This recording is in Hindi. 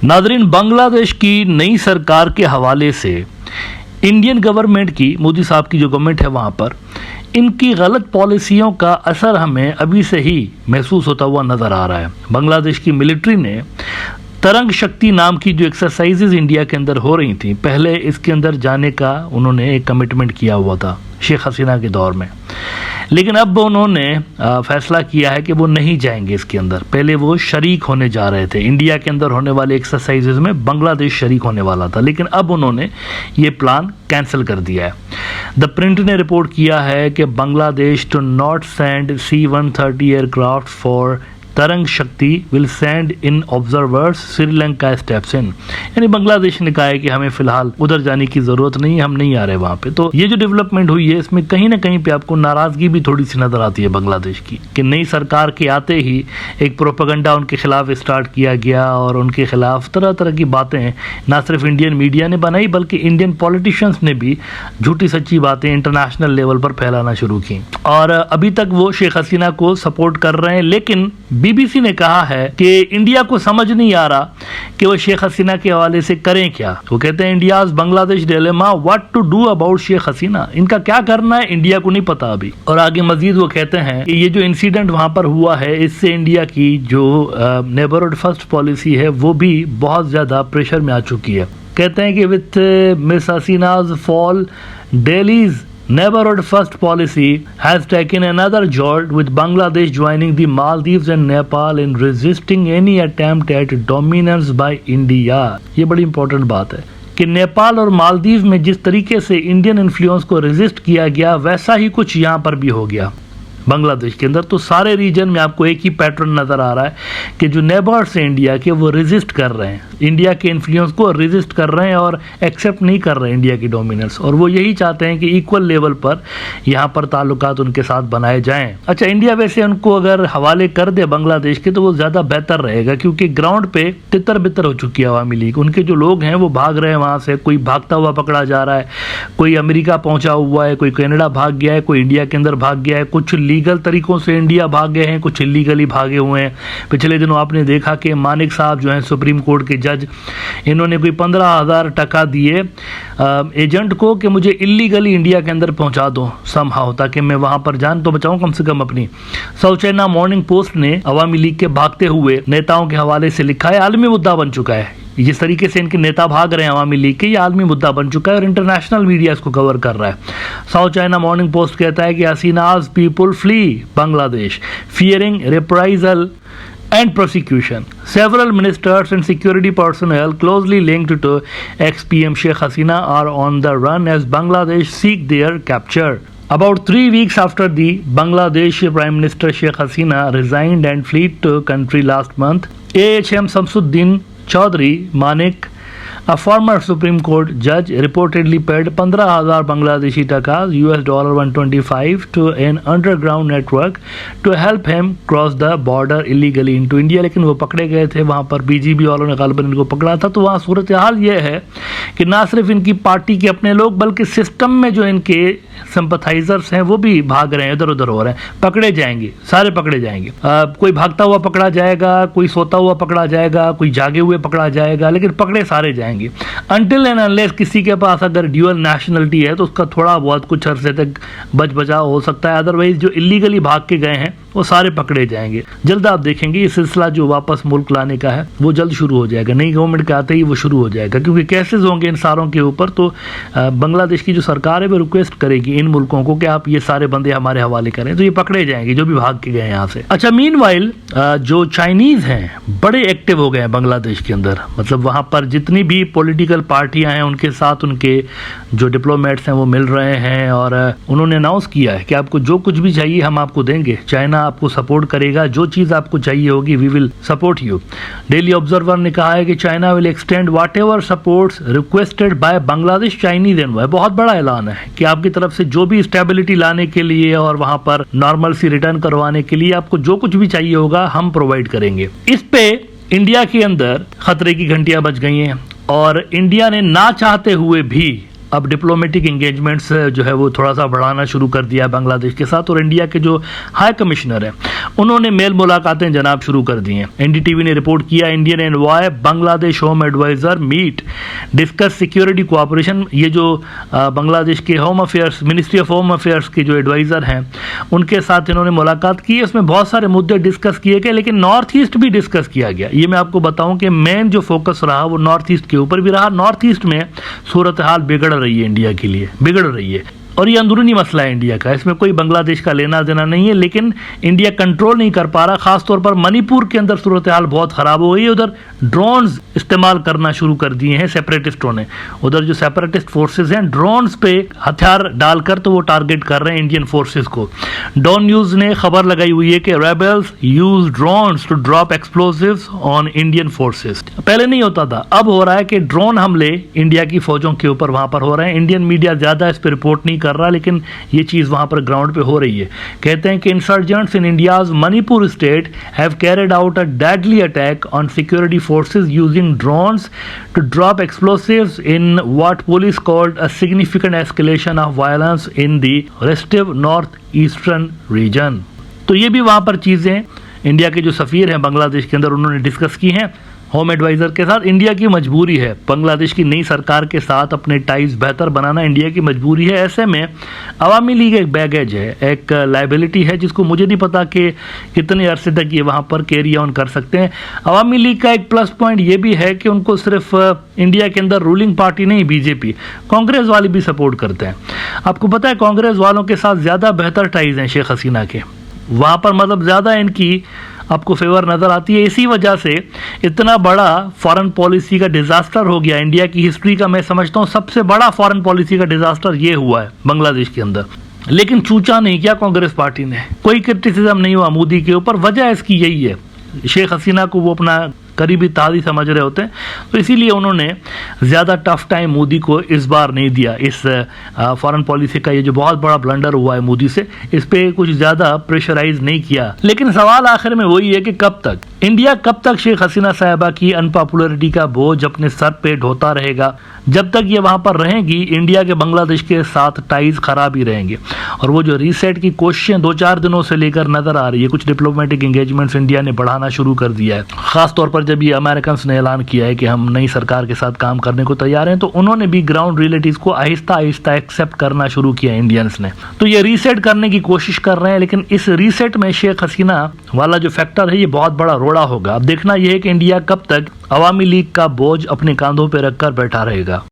नादरीन, बांग्लादेश की नई सरकार के हवाले से इंडियन गवर्नमेंट की, मोदी साहब की जो गवर्नमेंट है वहाँ पर इनकी गलत पॉलिसियों का असर हमें अभी से ही महसूस होता हुआ नज़र आ रहा है। बांग्लादेश की मिलिट्री ने तरंग शक्ति नाम की जो एक्सरसाइजेज इंडिया के अंदर हो रही थी, पहले इसके अंदर जाने का उन्होंने एक कमिटमेंट किया हुआ था शेख हसीना के दौर में, लेकिन अब उन्होंने फैसला किया है कि वो नहीं जाएंगे इसके अंदर। पहले वो शरीक होने जा रहे थे, इंडिया के अंदर होने वाले एक्सरसाइजेज में बांग्लादेश शरीक होने वाला था, लेकिन अब उन्होंने ये प्लान कैंसिल कर दिया है। द प्रिंट ने रिपोर्ट किया है कि Bangladesh to not send C-130 aircraft for Tarang Shakti will send in observers, Sri Lanka steps in. यानी बांग्लादेश ने कहा है कि हमें फिलहाल उधर जाने की जरूरत नहीं है, हम नहीं आ रहे वहां पे। तो ये जो डेवलपमेंट हुई है इसमें कहीं ना कहीं पे आपको नाराजगी भी थोड़ी सी नजर आती है बांग्लादेश की, कि नई सरकार के आते ही एक प्रोपेगेंडा उनके खिलाफ स्टार्ट किया गया और उनके खिलाफ तरह तरह की बातें ना सिर्फ इंडियन मीडिया ने बनाई बल्कि इंडियन पॉलिटिशियंस ने भी झूठी सच्ची बातें इंटरनेशनल लेवल पर फैलाना शुरू की। और अभी तक वो शेख हसीना को सपोर्ट कर रहे हैं, लेकिन बीबीसी ने कहा है कि इंडिया को समझ नहीं आ रहा कि वो शेख हसीना के हवाले से करें क्या। वो कहते हैं India's Bangladesh dilemma, what to do about Sheikh Hasina. इनका क्या करना है इंडिया को नहीं पता अभी। और आगे मजीद वो कहते हैं कि ये जो इंसिडेंट वहां पर हुआ है इससे इंडिया की जो नेबरहुड फर्स्ट पॉलिसी है वो भी बहुत ज्यादा प्रेशर में आ चुकी है। कहते हैं कि with Ms Hasina's fall, Delhi's Neighborhood first policy has taken another jolt, with Bangladesh joining the Maldives and Nepal in resisting any attempt at dominance by India। ये बड़ी इंपॉर्टेंट बात है कि नेपाल और मालदीव में जिस तरीके से इंडियन इन्फ्लुएंस को रेजिस्ट किया गया वैसा ही कुछ यहाँ पर भी हो गया बांग्लादेश के अंदर। तो सारे रीजन में आपको एक ही पैटर्न नजर आ रहा है कि जो नेबर्स हैं इंडिया के वो रेजिस्ट कर रहे हैं, इंडिया के इन्फ्लुएंस को रेजिस्ट कर रहे हैं और एक्सेप्ट नहीं कर रहे हैं इंडिया की डोमिनेंस। और वो यही चाहते हैं कि इक्वल लेवल पर यहाँ पर ताल्लुकात उनके साथ बनाए जाएं। अच्छा, इंडिया वैसे उनको अगर हवाले कर दे बांग्लादेश के तो वो ज़्यादा बेहतर रहेगा, क्योंकि ग्राउंड पे तितर बितर हो चुकी है अवामी लीग। उनके जो लोग हैं वो भाग रहे हैं वहाँ से, कोई भागता हुआ पकड़ा जा रहा है, कोई अमेरिका पहुँचा हुआ है, कोई कनाडा भाग गया है, कोई इंडिया के अंदर भाग गया है, कुछ लीगल तरीकों से इंडिया भाग गए हैं, कुछ इलीगली भागे हुए हैं। पिछले दिनों आपने देखा कि मानिक साहब जो हैं सुप्रीम कोर्ट के जज, इन्होंने कोई 15,000 टका दिए एजेंट को कि मुझे इलीगली इंडिया के अंदर पहुंचा दो समहाउ, ताकि मैं वहां पर जान तो बचाऊं कम से कम अपनी। साउथ चाइना मॉर्निंग पोस्ट ने अवामी लीग के भागते हुए नेताओं के हवाले से लिखा है, आलमी मुद्दा बन चुका है जिस तरीके से इनके नेता भाग रहे हैं अवामी लीग के, ये आलमी मुद्दा बन चुका है और इंटरनेशनल मीडिया इसको कवर कर रहा है। साउथ चाइना मॉर्निंग पोस्ट कहता है कि Hasina's people flee Bangladesh fearing reprisal and prosecution. Several ministers and security personnel closely linked to ex-PM Sheikh Hasina are on the run as Bangladesh seek their capture. About 3 weeks after the Bangladesh Prime Minister Sheikh Hasina resigned and fled to country last month, AHM Samsuddin Chaudhry Manik, a former Supreme Court judge, reportedly paid 15,000 Bangladeshi takas $125 to an underground network to help him cross the border illegally into India। लेकिन वो पकड़े गए थे वहाँ पर, बीजीबी वालों ने गालिबन इनको पकड़ा था। तो वहाँ सूरत हाल ये है कि ना सिर्फ इनकी पार्टी के अपने लोग बल्कि सिस्टम में जो इनके सिंपथाइजर्स हैं वो भी भाग रहे हैं, इधर उधर हो रहे हैं, पकड़े जाएंगे, सारे पकड़े जाएंगे। कोई भागता हुआ पकड़ा जाएगा, कोई सोता हुआ पकड़ा जाएगा, कोई जागे हुए पकड़ा जाएगा, लेकिन पकड़े सारे जाएंगे। अनटिल एंड अनलेस किसी के पास अगर ड्यूअल नेशनलिटी है तो उसका थोड़ा बहुत कुछ अरसे तक बचाव हो सकता है, अदरवाइज जो इलीगली भाग के गए हैं वो सारे पकड़े जाएंगे। जल्द आप देखेंगे ये सिलसिला जो वापस मुल्क लाने का है वो जल्द शुरू हो जाएगा, नई गवर्नमेंट के आते ही वो शुरू हो जाएगा, क्योंकि केसेस होंगे इन सारों के ऊपर। तो बांग्लादेश की जो सरकार है वो रिक्वेस्ट करेगी इन मुल्कों को कि आप ये सारे बंदे हमारे हवाले करें, तो ये पकड़े जाएंगे जो भी भाग के गए यहाँ से। अच्छा, मीनवाइल जो चाइनीज हैं बड़े एक्टिव हो गए हैं बांग्लादेश के अंदर, मतलब वहाँ पर जितनी भी पॉलिटिकल पार्टियां हैं उनके साथ उनके जो डिप्लोमेट्स हैं वो मिल रहे हैं और उन्होंने अनाउंस किया है कि आपको जो कुछ भी चाहिए हम आपको देंगे, चाइना आपको सपोर्ट करेगा, जो चीज आपको चाहिए होगी we will support you. Daily Observer ने कहा है कि China will extend whatever supports requested by Bangladesh Chinese envoy. बहुत बड़ा ऐलान है कि आपकी तरफ से जो भी स्टेबिलिटी लाने के लिए और वहां पर नॉर्मल सी रिटर्न करवाने के लिए आपको जो कुछ भी चाहिए होगा हम प्रोवाइड करेंगे। इस पे इंडिया के अंदर खतरे की घंटियां बज गई हैं और इंडिया ने ना चाहते हुए भी अब डिप्लोमेटिक एंगेजमेंट्स जो है वो थोड़ा सा बढ़ाना शुरू कर दिया बांग्लादेश के साथ, और इंडिया के जो हाई कमिश्नर हैं उन्होंने मेल मुलाकातें जनाब शुरू कर दी हैं। एनडीटीवी ने रिपोर्ट किया, Indian envoy Bangladesh home adviser meet discuss security cooperation. ये जो बांग्लादेश के home affairs, ministry of home affairs के जो एडवाइजर हैं उनके साथ इन्होंने मुलाकात की। उसमें बहुत सारे मुद्दे डिस्कस किए गए, लेकिन नॉर्थ ईस्ट भी डिस्कस किया गया। ये मैं आपको बताऊं कि मेन जो फोकस रहा वो नॉर्थ ईस्ट के ऊपर भी रहा। नॉर्थ ईस्ट में सूरत हाल बिगड़ रही है, इंडिया के लिए बिगड़ रही है, और ये अंदरूनी मसला है इंडिया का, इसमें कोई बांग्लादेश का लेना देना नहीं है, लेकिन इंडिया कंट्रोल नहीं कर पा रहा। खासतौर पर मणिपुर के अंदर सूरत हाल बहुत ख़राब हो गई है। उधर ड्रोन्स इस्तेमाल करना शुरू कर दिए हैं सेपरेटिस्टों ने। उधर जो सेपरेटिस्ट फोर्सेज हैं ड्रोन्स पे हथियार डालकर तो वो टारगेट कर रहे हैं इंडियन फोर्सेज को। डॉन न्यूज़ ने खबर लगाई हुई है कि rebels use drones to drop explosives on Indian forces. पहले नहीं होता था, अब हो रहा है कि ड्रोन हमले इंडिया की फौजों के ऊपर वहां पर हो रहे हैं। इंडियन मीडिया ज़्यादा इस पर रिपोर्ट नहीं कर रहा, लेकिन ये चीज़ वहां पर ग्राउंड पे हो रही है। कहते हैं कि insurgents in India's Manipur state have carried out a deadly attack on security forces using drones to drop explosives in what police called a significant escalation of violence in the restive northeastern region। तो ये भी वहाँ पर चीज़ें इंडिया के जो सफ़ीर हैं बांग्लादेश के अंदर उन्होंने डिस्कस की हैं होम एडवाइज़र के साथ। इंडिया की मजबूरी है बांग्लादेश की नई सरकार के साथ अपने टाइज बेहतर बनाना, इंडिया की मजबूरी है। ऐसे में अवामी लीग एक बैगेज है, एक लाइबिलिटी है, जिसको मुझे नहीं पता कि कितने अरसे तक ये वहाँ पर कैरी ऑन कर सकते हैं। अवामी लीग का एक प्लस पॉइंट ये भी है कि उनको सिर्फ इंडिया के अंदर रूलिंग पार्टी नहीं, बीजेपी, कांग्रेस वाले भी सपोर्ट करते हैं। आपको पता है कांग्रेस वालों के साथ ज़्यादा बेहतर टाइज हैं शेख हसीना के, वहाँ पर मतलब ज़्यादा इनकी आपको फेवर नज़र आती है। इसी वजह से इतना बड़ा फॉरेन पॉलिसी का डिज़ास्टर हो गया इंडिया की हिस्ट्री का। मैं समझता हूँ सबसे बड़ा फॉरेन पॉलिसी का डिज़ास्टर ये हुआ है बांग्लादेश के अंदर, लेकिन चूचा नहीं किया कांग्रेस पार्टी ने, कोई क्रिटिसिज्म नहीं हुआ मोदी के ऊपर। वजह इसकी यही है, शेख हसीना को वो अपना करीबी तादी समझ रहे होते हैं, तो इसीलिए उन्होंने ज़्यादा टफ टाइम मोदी को इस बार नहीं दिया। इस फॉरेन पॉलिसी का ये जो बहुत बड़ा ब्लंडर हुआ है मोदी से, इस पे कुछ ज़्यादा प्रेशराइज नहीं किया। लेकिन सवाल आखिर में वही है कि कब तक इंडिया, कब तक शेख हसीना साहिबा की अनपॉपुलरिटी का बोझ अपने सर पे ढोता रहेगा। जब तक ये वहाँ पर रहेंगी इंडिया के बांग्लादेश के साथ टाइज खराब ही रहेंगे। और वो जो रीसेट की कोशिशें 2-4 दिनों से लेकर नज़र आ रही है, कुछ डिप्लोमेटिक एंगेजमेंट्स इंडिया ने बढ़ाना शुरू कर दिया है। ख़ासतौर पर जब ये अमेरिकन ने ऐलान किया है कि हम नई सरकार के साथ काम करने को तैयार हैं, तो उन्होंने भी ग्राउंड रियलिटीज़ को आहिस्ता आहिस्ता एक्सेप्ट करना शुरू किया इंडियंस ने। तो ये रीसेट करने की कोशिश कर रहे हैं, लेकिन इस रीसेट में शेख हसीना वाला जो फैक्टर है ये बहुत बड़ा रोड़ा होगा। अब देखना यह है कि इंडिया कब तक अवामी लीग का बोझ अपने कांधों पर रखकर बैठा रहेगा।